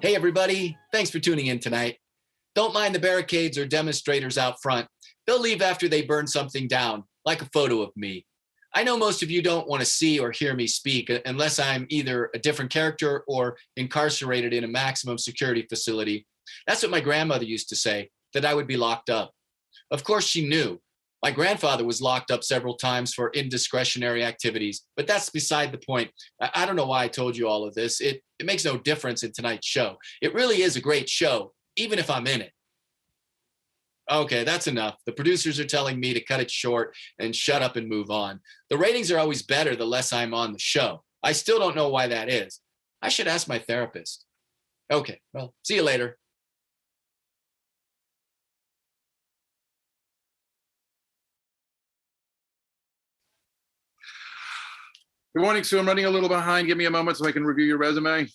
Hey, everybody. Thanks for tuning in tonight. Don't mind the barricades or demonstrators out front. They'll leave after they burn something down, like a photo of me. I know most of you don't want to see or hear me speak unless I'm either a different character or incarcerated in a maximum security facility. That's what my grandmother used to say, that I would be locked up. Of course, she knew. My grandfather was locked up several times for indiscretionary activities, but that's beside the point. I don't know why I told you all of this. It makes no difference in tonight's show. It really is a great show, even if I'm in it. Okay, that's enough. The producers are telling me to cut it short and shut up and move on. The ratings are always better the less I'm on the show. I still don't know why that is. I should ask my therapist. Okay, well, see you later. Good morning, Sue. I'm running a little behind. Give me a moment so I can review your resume.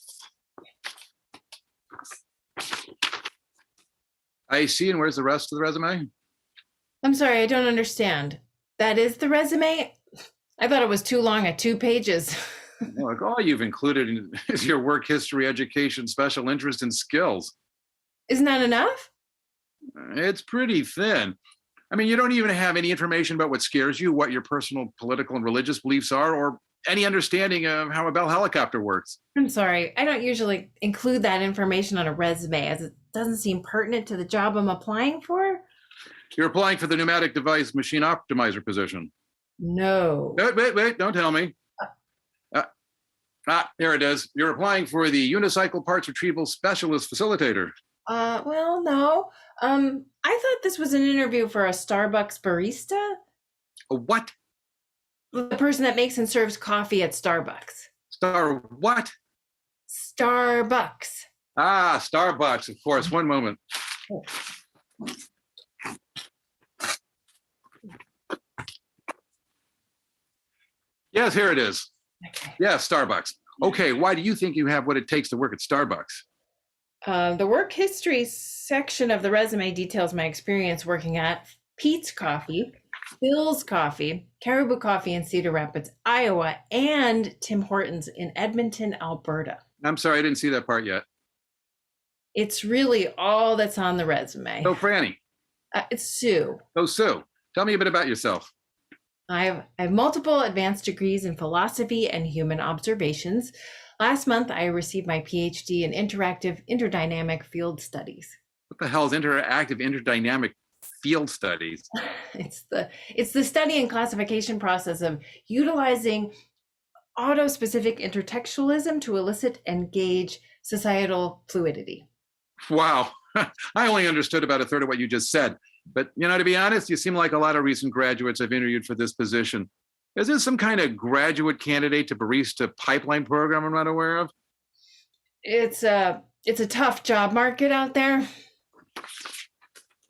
I see. And where's the rest of the resume? I'm sorry, I don't understand. That is the resume? I thought it was too long at 2 pages. Look, all you've included is your work history, education, special interest, and skills. Isn't that enough? It's pretty thin. I mean, you don't even have any information about what scares you, what your personal, political, and religious beliefs are, or any understanding of how a Bell helicopter works. I'm sorry, I don't usually include that information on a resume as it doesn't seem pertinent to the job I'm applying for. You're applying for the pneumatic device machine optimizer position. No. Wait, don't tell me. Here it is. You're applying for the unicycle parts retrieval specialist facilitator. Well, no. I thought this was an interview for a Starbucks barista. A what? The person that makes and serves coffee at Starbucks. What? Starbucks. Starbucks, of course. One moment. Yes, here it is. Okay. Yeah, Starbucks. Okay, why do you think you have what it takes to work at Starbucks? The work history section of the resume details my experience working at Pete's Coffee, Bill's Coffee, Caribou Coffee in Cedar Rapids, Iowa, and Tim Hortons in Edmonton, Alberta. I'm sorry, I didn't see that part yet. It's really all that's on the resume. So, Franny. It's Sue. So, Sue, tell me a bit about yourself. I have multiple advanced degrees in philosophy and human observations. Last month, I received my PhD in interactive interdynamic field studies. What the hell is interactive interdynamic field studies? It's the study and classification process of utilizing auto-specific intertextualism to elicit and gauge societal fluidity. Wow. I only understood about a third of what you just said. But, to be honest, you seem like a lot of recent graduates I've interviewed for this position. Is this some kind of graduate candidate to barista pipeline program I'm not aware of? It's a tough job market out there.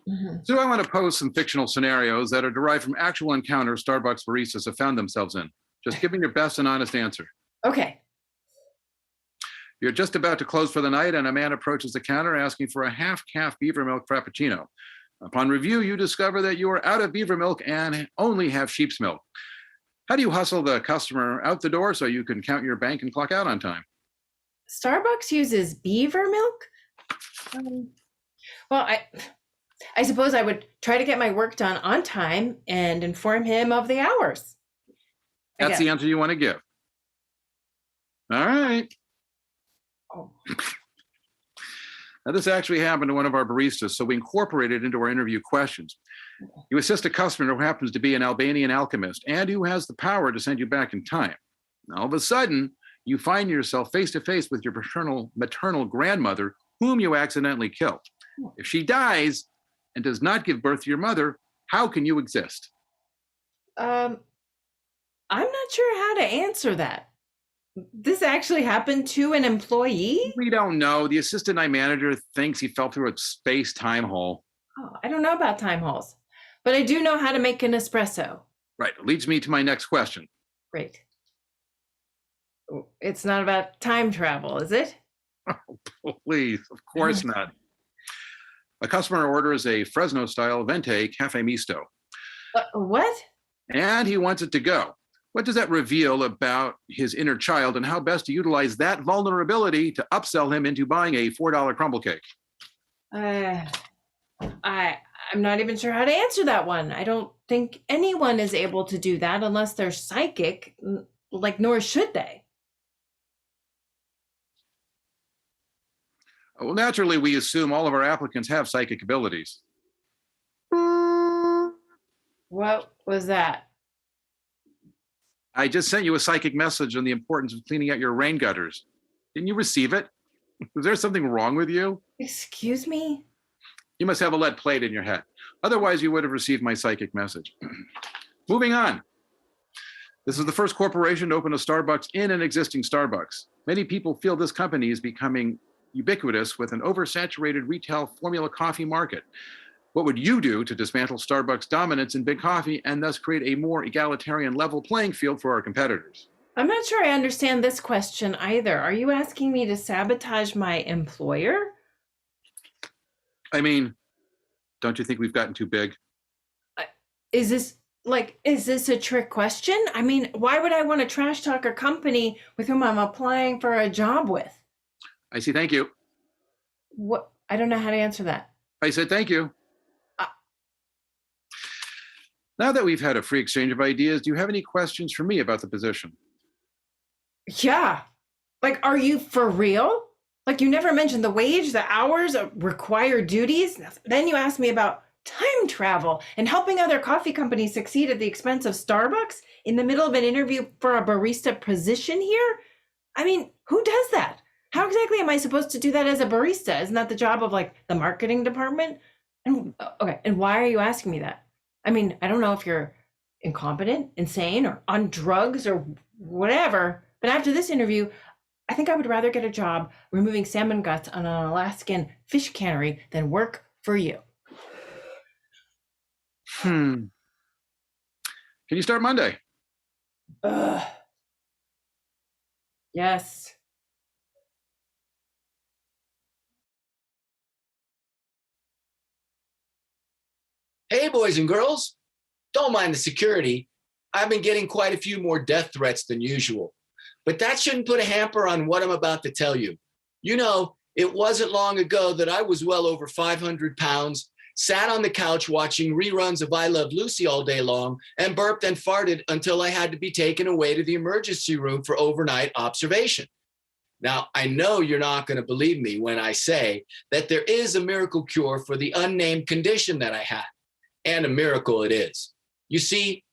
Mm-hmm. So I want to pose some fictional scenarios that are derived from actual encounters Starbucks baristas have found themselves in. Just give me your best and honest answer. Okay. You're just about to close for the night and a man approaches the counter asking for a half-calf beaver milk frappuccino. Upon review, you discover that you are out of beaver milk and only have sheep's milk. How do you hustle the customer out the door so you can count your bank and clock out on time? Starbucks uses beaver milk? Well, I suppose I would try to get my work done on time and inform him of the hours. That's the answer you want to give. All right. Oh. Now, this actually happened to one of our baristas, so we incorporated it into our interview questions. You assist a customer who happens to be an Albanian alchemist and who has the power to send you back in time. All of a sudden, you find yourself face to face with your maternal grandmother, whom you accidentally killed. If she dies and does not give birth to your mother, how can you exist? I'm not sure how to answer that. This actually happened to an employee? We don't know. The assistant night manager thinks he fell through a space-time hole. Oh, I don't know about time holes, but I do know how to make an espresso. Right. It leads me to my next question. Great. It's not about time travel, is it? Oh, please. Of course not. A customer orders a Fresno-style Venti Cafe Misto. What? And he wants it to go. What does that reveal about his inner child and how best to utilize that vulnerability to upsell him into buying a $4 crumble cake? Uh, I'm not even sure how to answer that one. I don't think anyone is able to do that unless they're psychic, like, nor should they. Well, naturally, we assume all of our applicants have psychic abilities. What was that? I just sent you a psychic message on the importance of cleaning out your rain gutters. Didn't you receive it? Was there something wrong with you? Excuse me? You must have a lead plate in your head. Otherwise, you would have received my psychic message. Moving on. This is the first corporation to open a Starbucks in an existing Starbucks. Many people feel this company is becoming ubiquitous with an oversaturated retail formula coffee market. What would you do to dismantle Starbucks' dominance in big coffee and thus create a more egalitarian level playing field for our competitors? I'm not sure I understand this question either. Are you asking me to sabotage my employer? I mean, don't you think we've gotten too big? Is this a trick question? I mean, why would I want to trash talk a company with whom I'm applying for a job with? I see, thank you. What? I don't know how to answer that. I said thank you. Now that we've had a free exchange of ideas, do you have any questions for me about the position? Yeah. Like, are you for real? Like, you never mentioned the wage, the hours, required duties. Then you asked me about time travel and helping other coffee companies succeed at the expense of Starbucks in the middle of an interview for a barista position here? I mean, who does that? How exactly am I supposed to do that as a barista? Isn't that the job of, like, the marketing department? And okay, and why are you asking me that? I mean, I don't know if you're incompetent, insane, or on drugs or whatever, but after this interview, I think I would rather get a job removing salmon guts on an Alaskan fish cannery than work for you. Can you start Monday? Yes. Hey, boys and girls, don't mind the security. I've been getting quite a few more death threats than usual, but that shouldn't put a hamper on what I'm about to tell you. You know, it wasn't long ago that I was well over 500 pounds, sat on the couch watching reruns of I Love Lucy all day long, and burped and farted until I had to be taken away to the emergency room for overnight observation. Now, I know you're not going to believe me when I say that there is a miracle cure for the unnamed condition that I had. And a miracle it is. You see,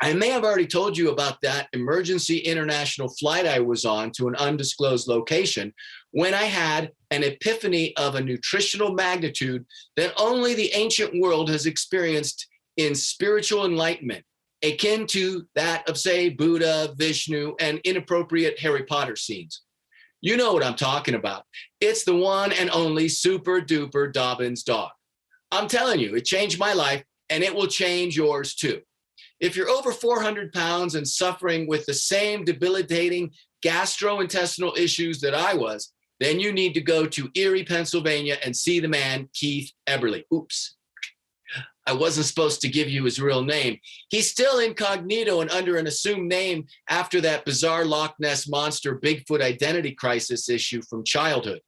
I may have already told you about that emergency international flight I was on to an undisclosed location when I had an epiphany of a nutritional magnitude that only the ancient world has experienced in spiritual enlightenment, akin to that of, say, Buddha, Vishnu, and inappropriate Harry Potter scenes. You know what I'm talking about. It's the one and only super duper Dobbins dog. I'm telling you, it changed my life, and it will change yours too. If you're over 400 pounds and suffering with the same debilitating gastrointestinal issues that I was, then you need to go to Erie, Pennsylvania and see the man, Keith Eberly. Oops. I wasn't supposed to give you his real name. He's still incognito and under an assumed name after that bizarre Loch Ness Monster Bigfoot identity crisis issue from childhood.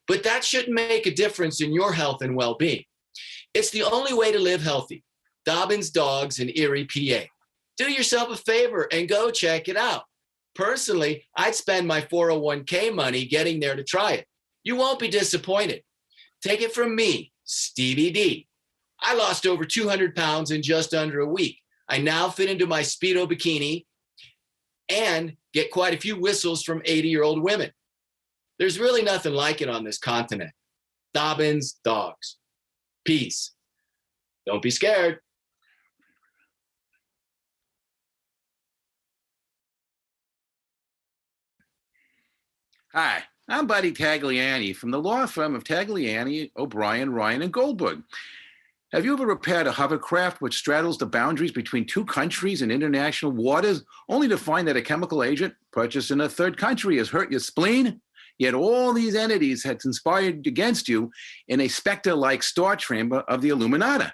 But that shouldn't make a difference in your health and well-being. It's the only way to live healthy. Dobbins Dogs in Erie, PA. Do yourself a favor and go check it out. Personally, I'd spend my 401k money getting there to try it. You won't be disappointed. Take it from me, Stevie D. I lost over 200 pounds in just under a week. I now fit into my Speedo bikini and get quite a few whistles from 80-year-old women. There's really nothing like it on this continent. Dobbins Dogs. Peace. Don't be scared. Hi, I'm Buddy Tagliani from the law firm of Tagliani, O'Brien, Ryan, and Goldberg. Have you ever repaired a hovercraft which straddles the boundaries between two countries in international waters, only to find that a chemical agent purchased in a third country has hurt your spleen? Yet all these entities had conspired against you in a specter-like star chamber of the Illuminati.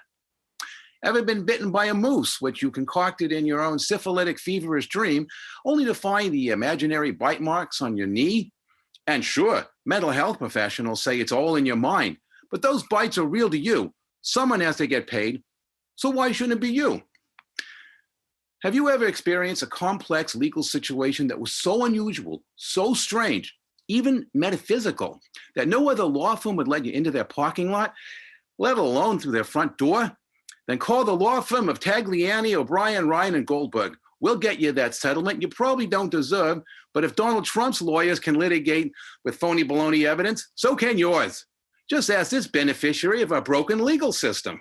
Ever been bitten by a moose, which you concocted in your own syphilitic feverish dream, only to find the imaginary bite marks on your knee? And sure, mental health professionals say it's all in your mind, but those bites are real to you. Someone has to get paid, so why shouldn't it be you? Have you ever experienced a complex legal situation that was so unusual, so strange, even metaphysical, that no other law firm would let you into their parking lot, let alone through their front door? Then call the law firm of Tagliani, O'Brien, Ryan, and Goldberg. We'll get you that settlement you probably don't deserve, but if Donald Trump's lawyers can litigate with phony baloney evidence, so can yours. Just ask this beneficiary of our broken legal system.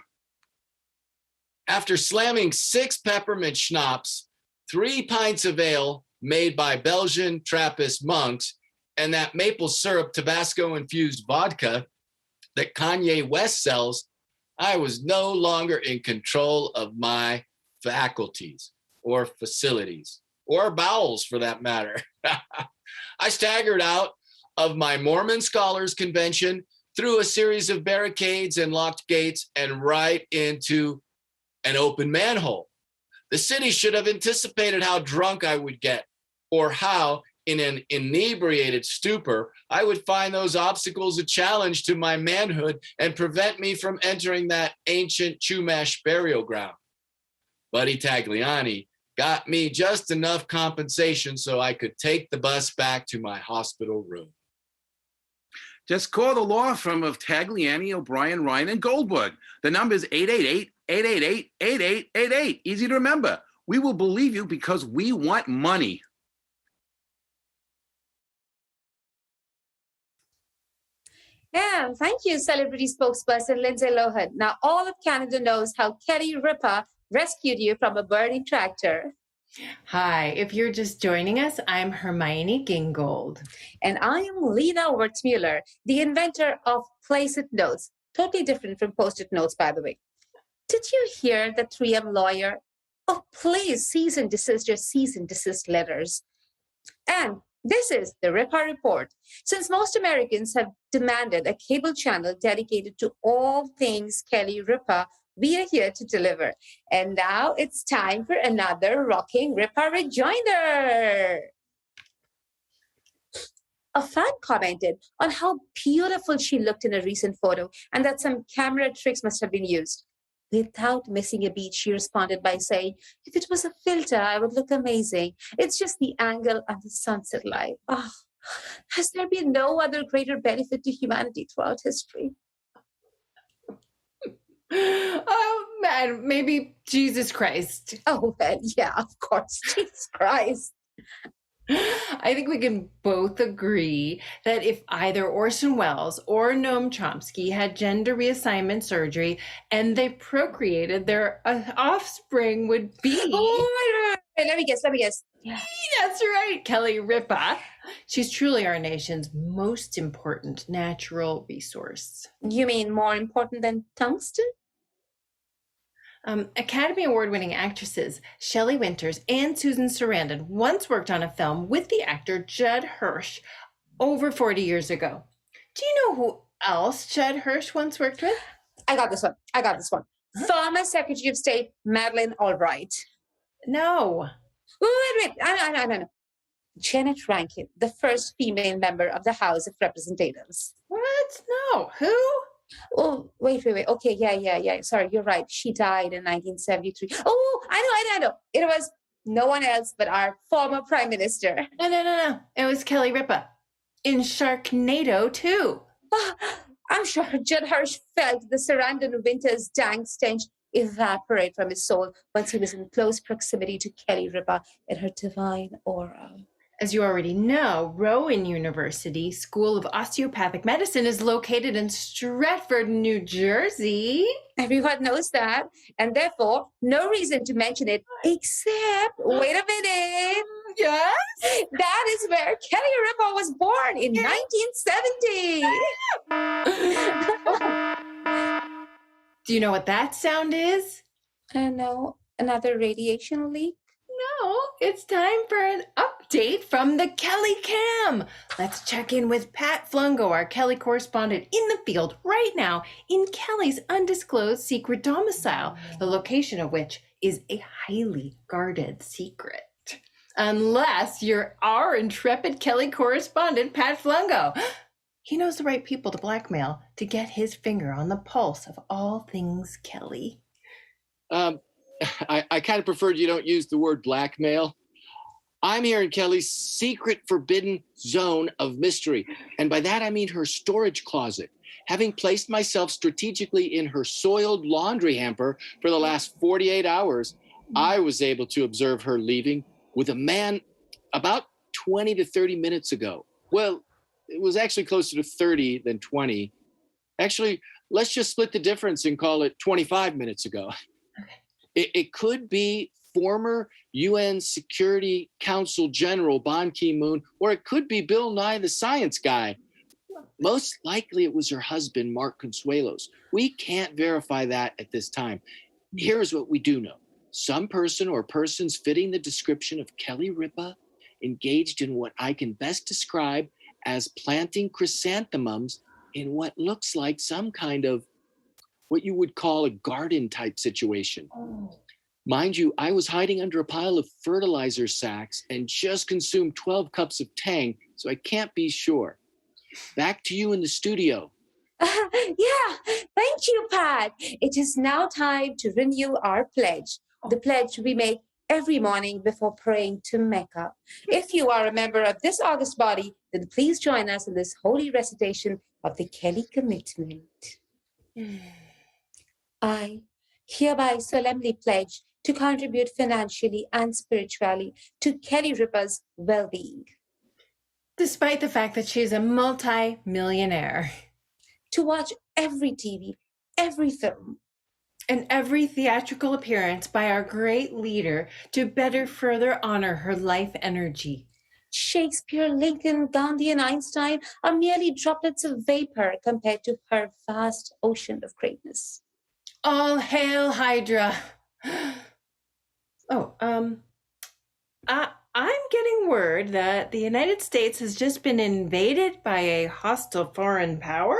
After slamming 6 peppermint schnapps, 3 pints of ale made by Belgian Trappist monks, and that maple syrup Tabasco-infused vodka that Kanye West sells, I was no longer in control of my faculties or facilities or bowels for that matter. I staggered out of my Mormon Scholars Convention through a series of barricades and locked gates and right into an open manhole. The city should have anticipated how drunk I would get, or how, in an inebriated stupor, I would find those obstacles a challenge to my manhood and prevent me from entering that ancient Chumash burial ground. Buddy Tagliani got me just enough compensation so I could take the bus back to my hospital room. Just call the law firm of Tagliani, O'Brien, Ryan, and Goldberg. The number is 888-888-8888. Easy to remember. We will believe you because we want money. Yeah, thank you, celebrity spokesperson Lindsay Lohan. Now all of Canada knows how Kelly Ripa rescued you from a burning tractor. Hi, if you're just joining us, I'm Hermione Gingold. And I am Lena Wertzmuller, the inventor of Place-It Notes. Totally different from Post-it Notes, by the way. Did you hear the 3M lawyer? Oh, please cease and desist your cease and desist letters. And this is the Ripa Report. Since most Americans have demanded a cable channel dedicated to all things Kelly Ripa, we are here to deliver. And now it's time for another rocking Ripa rejoinder. A fan commented on how beautiful she looked in a recent photo and that some camera tricks must have been used. Without missing a beat, she responded by saying, if it was a filter, I would look amazing. It's just the angle and the sunset light. Oh, has there been no other greater benefit to humanity throughout history? Oh, man, maybe Jesus Christ. Oh, well, yeah, of course, Jesus Christ. I think we can both agree that if either Orson Welles or Noam Chomsky had gender reassignment surgery and they procreated, their offspring would be... Oh, let me guess. Yeah. That's right, Kelly Ripa. She's truly our nation's most important natural resource. You mean more important than tungsten? Academy Award-winning actresses Shelley Winters and Susan Sarandon once worked on a film with the actor Judd Hirsch over 40 years ago. Do you know who else Judd Hirsch once worked with? I got this one. Huh? Former Secretary of State Madeleine Albright. No. Wait. I know. Janet Rankin, the first female member of the House of Representatives. What? No. Who? Oh, wait. Okay, yeah. Sorry, you're right. She died in 1973. Oh, I know. It was no one else but our former Prime Minister. No. It was Kelly Ripa in Sharknado 2. I'm sure Judd Hirsch felt the Sarandon Winters' dank stench evaporate from his soul once he was in close proximity to Kelly Ripa in her divine aura. As you already know, Rowan University School of Osteopathic Medicine is located in Stratford, New Jersey. Everyone knows that, and therefore, no reason to mention it, except, wait a minute. Yes? That is where Kelly Ripa was born in 1970. Do you know what that sound is? I know, another radiation leak. No, it's time for an update update from the Kelly Cam. Let's check in with Pat Flungo, our Kelly correspondent, in the field right now in Kelly's undisclosed secret domicile, the location of which is a highly guarded secret. Unless you're our intrepid Kelly correspondent, Pat Flungo. He knows the right people to blackmail to get his finger on the pulse of all things Kelly. I kind of preferred you don't use the word blackmail. I'm here in Kelly's secret forbidden zone of mystery. And by that, I mean her storage closet. Having placed myself strategically in her soiled laundry hamper for the last 48 hours, I was able to observe her leaving with a man about 20 to 30 minutes ago. Well, it was actually closer to 30 than 20. Actually, let's just split the difference and call it 25 minutes ago. It could be former UN Security Council General Ban Ki-moon, or it could be Bill Nye the Science Guy. Most likely it was her husband, Mark Consuelos. We can't verify that at this time. Here's what we do know. Some person or persons fitting the description of Kelly Ripa engaged in what I can best describe as planting chrysanthemums in what looks like some kind of what you would call a garden type situation. Mind you, I was hiding under a pile of fertilizer sacks and just consumed 12 cups of Tang, so I can't be sure. Back to you in the studio. Yeah, thank you, Pat. It is now time to renew our pledge, the pledge we make every morning before praying to Mecca. If you are a member of this August body, then please join us in this holy recitation of the Kelly commitment. I hereby solemnly pledge to contribute financially and spiritually to Kelly Ripa's well-being. Despite the fact that she's a multi-millionaire. To watch every TV, every film, And every theatrical appearance by our great leader to better further honor her life energy. Shakespeare, Lincoln, Gandhi, and Einstein are merely droplets of vapor compared to her vast ocean of greatness. All hail Hydra. I'm getting word that the United States has just been invaded by a hostile foreign power.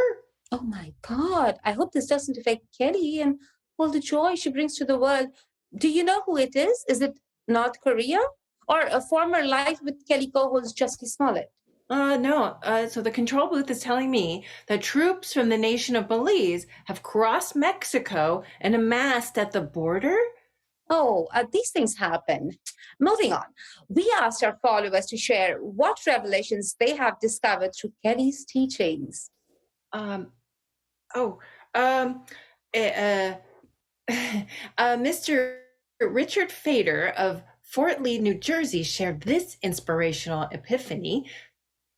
Oh my God, I hope this doesn't affect Kelly and all the joy she brings to the world. Do you know who it is? Is it North Korea? Or a former Life with Kelly co-host Jussie Smollett? No. So the control booth is telling me that troops from the nation of Belize have crossed Mexico and amassed at the border. Oh, these things happen. Moving on, we asked our followers to share what revelations they have discovered through Kelly's teachings. Mr. Richard Fader of Fort Lee, New Jersey, shared this inspirational epiphany.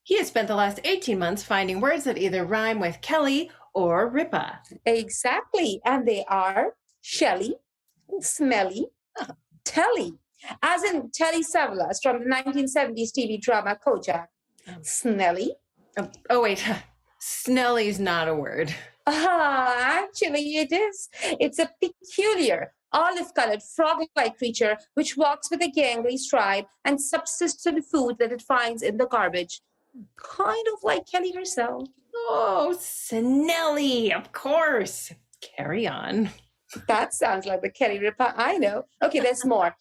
He has spent the last 18 months finding words that either rhyme with Kelly or Ripa. Exactly. And they are Shelly, Smelly, Telly, as in Telly Savalas from the 1970s TV drama Kojak. Snelly. Wait, Snelly's not a word. Actually, it is. It's a peculiar, olive-colored, frog-like creature which walks with a gangly stride and subsists on food that it finds in the garbage. Kind of like Kelly herself. Oh, Snelly, of course. Carry on. That sounds like the Kelly Ripa I know. Okay, there's more.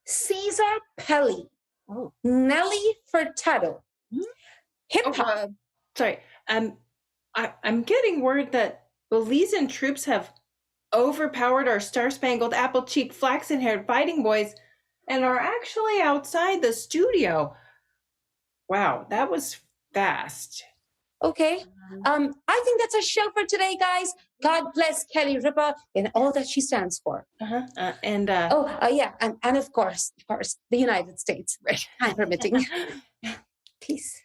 Caesar Pelly. Oh. Nelly Furtado. Hip hop. Sorry, I'm getting word that Belizean troops have overpowered our star-spangled, apple-cheeked, flaxen-haired fighting boys and are actually outside the studio. Wow, that was fast. Okay. I think that's a show for today, guys. God bless Kelly Ripa and all that she stands for. Yeah, and of course, the United States. Right. Time permitting. Peace.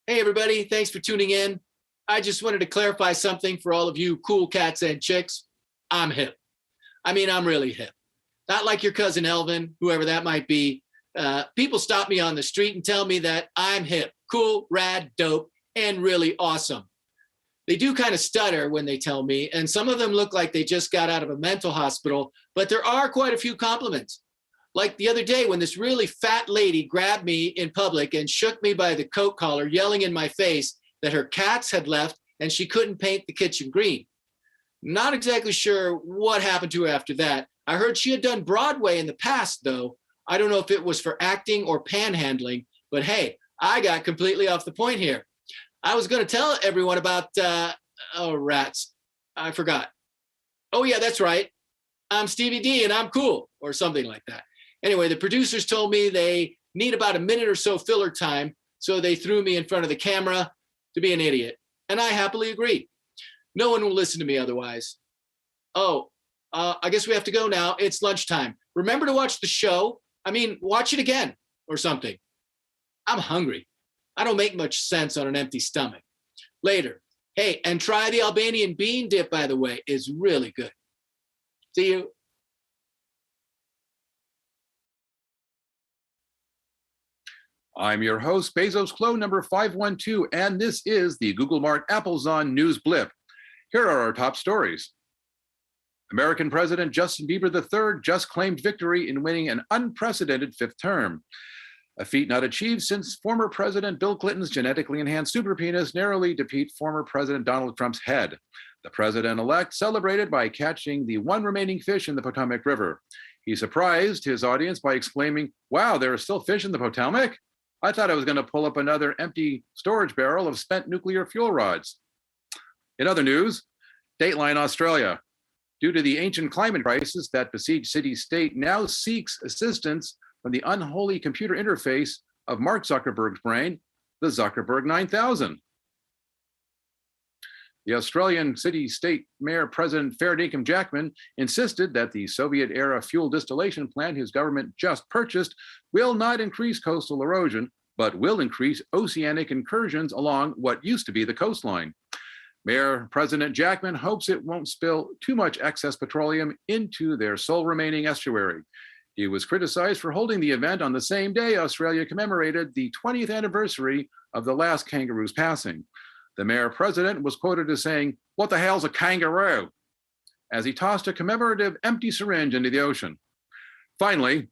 Hey, everybody. Thanks for tuning in. I just wanted to clarify something for all of you cool cats and chicks. I'm hip. I mean, I'm really hip. Not like your cousin Elvin, whoever that might be. People stop me on the street and tell me that I'm hip, cool, rad, dope, and really awesome. They do kind of stutter when they tell me, and some of them look like they just got out of a mental hospital, but there are quite a few compliments. Like the other day when this really fat lady grabbed me in public and shook me by the coat collar, yelling in my face that her cats had left and she couldn't paint the kitchen green. Not exactly sure what happened to her after that. I heard she had done Broadway in the past, though. I don't know if it was for acting or panhandling, but hey, I got completely off the point here. I was going to tell everyone about, rats. I forgot. Oh, yeah, that's right. I'm Stevie D and I'm cool, or something like that. Anyway, the producers told me they need about a minute or so filler time, so they threw me in front of the camera to be an idiot. And I happily agreed. No one will listen to me otherwise. Oh, I guess we have to go now. It's lunchtime. Remember to watch the show. I mean, watch it again or something. I'm hungry. I don't make much sense on an empty stomach. Later. Hey, and try the Albanian bean dip, by the way. It's really good. See you. I'm your host, Bezos Clone number 512, and this is the Google Mart Apples on News Blip. Here are our top stories. American President Justin Bieber III just claimed victory in winning an unprecedented fifth term, a feat not achieved since former President Bill Clinton's genetically enhanced super penis narrowly defeat former President Donald Trump's head. The president-elect celebrated by catching the one remaining fish in the Potomac River. He surprised his audience by exclaiming, "Wow, there are still fish in the Potomac? I thought I was going to pull up another empty storage barrel of spent nuclear fuel rods." In other news, Dateline Australia. Due to the ancient climate crisis that besieged city-state now seeks assistance from the unholy computer interface of Mark Zuckerberg's brain, the Zuckerberg 9000. The Australian city-state mayor, President Fair Jackman, insisted that the Soviet-era fuel distillation plant his government just purchased will not increase coastal erosion, but will increase oceanic incursions along what used to be the coastline. Mayor President Jackman hopes it won't spill too much excess petroleum into their sole remaining estuary. He was criticized for holding the event on the same day Australia commemorated the 20th anniversary of the last kangaroo's passing. The mayor president was quoted as saying, "What the hell's a kangaroo?" as he tossed a commemorative empty syringe into the ocean. Finally,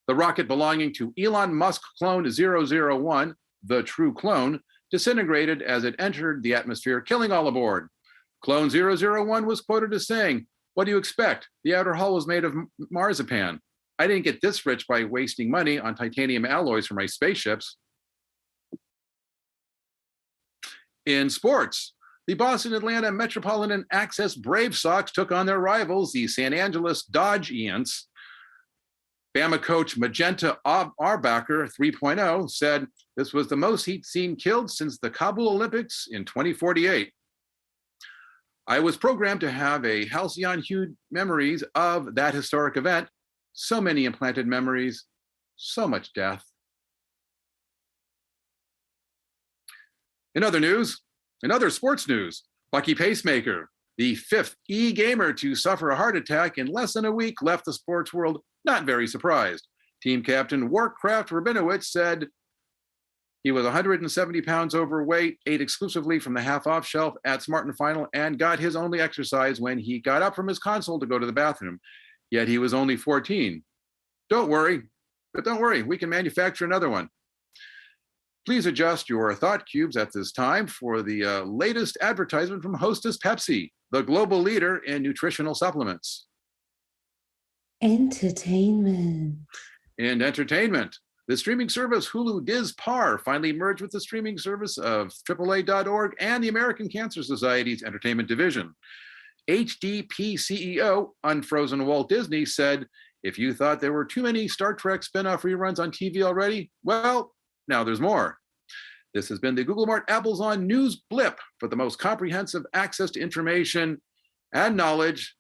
the rocket belonging to Elon Musk clone 001, the true clone, disintegrated as it entered the atmosphere, killing all aboard. Clone 001 was quoted as saying, "What do you expect? The outer hull was made of marzipan. I didn't get this rich by wasting money on titanium alloys for my spaceships." In sports, the Boston-Atlanta Metropolitan Access Brave Sox took on their rivals, the San Angeles Dodge Giants. Bama coach Magenta Arbacher 3.0 said this was the most he'd seen killed since the Kabul Olympics in 2048. "I was programmed to have a halcyon-hued memories of that historic event. So many implanted memories, so much death." In other sports news, Bucky Pacemaker, the fifth e-gamer to suffer a heart attack in less than a week, left the sports world not very surprised. Team captain Warcraft Rabinowitz said he was 170 pounds overweight, ate exclusively from the half-off shelf at Smart and Final, and got his only exercise when he got up from his console to go to the bathroom. Yet he was only 14. Don't worry, we can manufacture another one. Please adjust your thought cubes at this time for the latest advertisement from Hostess Pepsi, the global leader in nutritional supplements. Entertainment. In entertainment, the streaming service Hulu Diz Par finally merged with the streaming service of AAA.org and the American Cancer Society's entertainment division. HDP CEO, Unfrozen Walt Disney, said, "If you thought there were too many Star Trek spinoff reruns on TV already, well, now there's more." This has been the Google Mart Apples on News Blip for the most comprehensive access to information and knowledge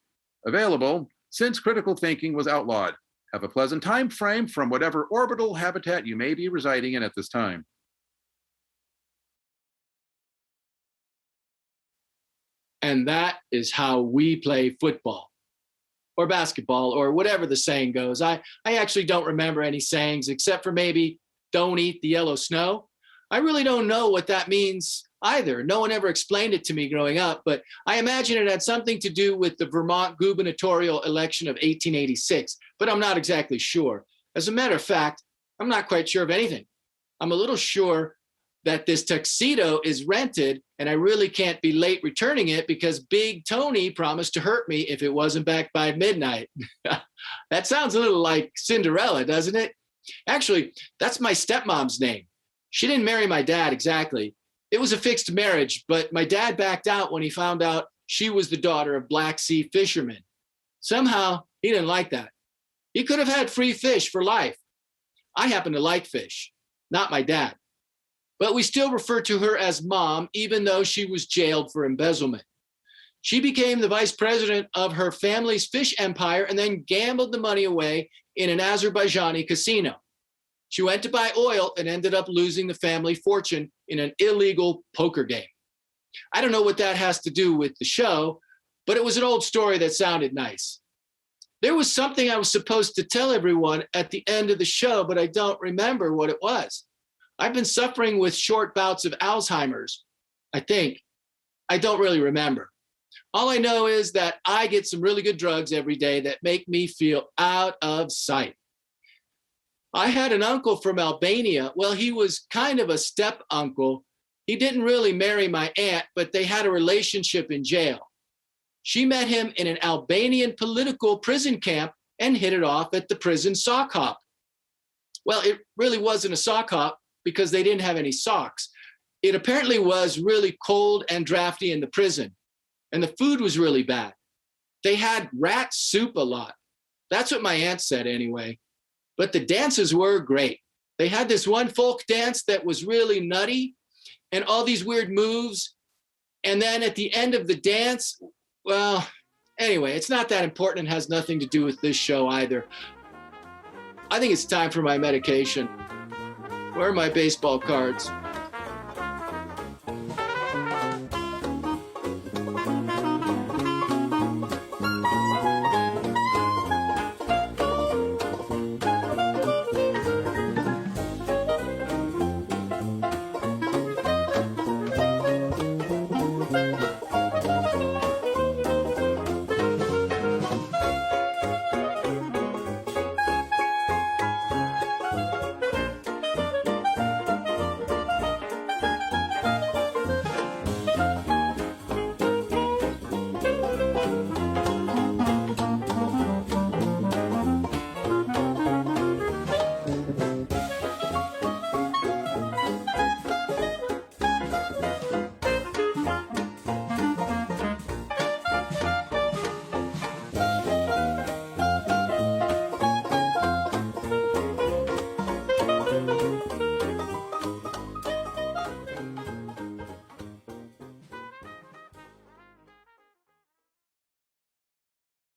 available since critical thinking was outlawed. Have a pleasant time frame from whatever orbital habitat you may be residing in at this time. And that is how we play football or basketball or whatever the saying goes. I actually don't remember any sayings except for maybe "don't eat the yellow snow." I really don't know what that means either. No one ever explained it to me growing up, but I imagine it had something to do with the Vermont gubernatorial election of 1886, but I'm not exactly sure. As a matter of fact, I'm not quite sure of anything. I'm a little sure that this tuxedo is rented and I really can't be late returning it because Big Tony promised to hurt me if it wasn't back by midnight. That sounds a little like Cinderella, doesn't it? Actually, that's my stepmom's name. She didn't marry my dad exactly. It was a fixed marriage, but my dad backed out when he found out she was the daughter of Black Sea fishermen. Somehow, he didn't like that. He could have had free fish for life. I happen to like fish, not my dad. But we still refer to her as Mom, even though she was jailed for embezzlement. She became the vice president of her family's fish empire and then gambled the money away in an Azerbaijani casino. She went to buy oil and ended up losing the family fortune in an illegal poker game. I don't know what that has to do with the show, but it was an old story that sounded nice. There was something I was supposed to tell everyone at the end of the show, but I don't remember what it was. I've been suffering with short bouts of Alzheimer's, I think. I don't really remember. All I know is that I get some really good drugs every day that make me feel out of sight. I had an uncle from Albania. Well, he was kind of a step uncle. He didn't really marry my aunt, but they had a relationship in jail. She met him in an Albanian political prison camp and hit it off at the prison sock hop. Well, it really wasn't a sock hop because they didn't have any socks. It apparently was really cold and drafty in the prison, and the food was really bad. They had rat soup a lot. That's what my aunt said anyway. But the dances were great. They had this one folk dance that was really nutty and all these weird moves. And then at the end of the dance, well, anyway, it's not that important and has nothing to do with this show either. I think it's time for my medication. Where are my baseball cards?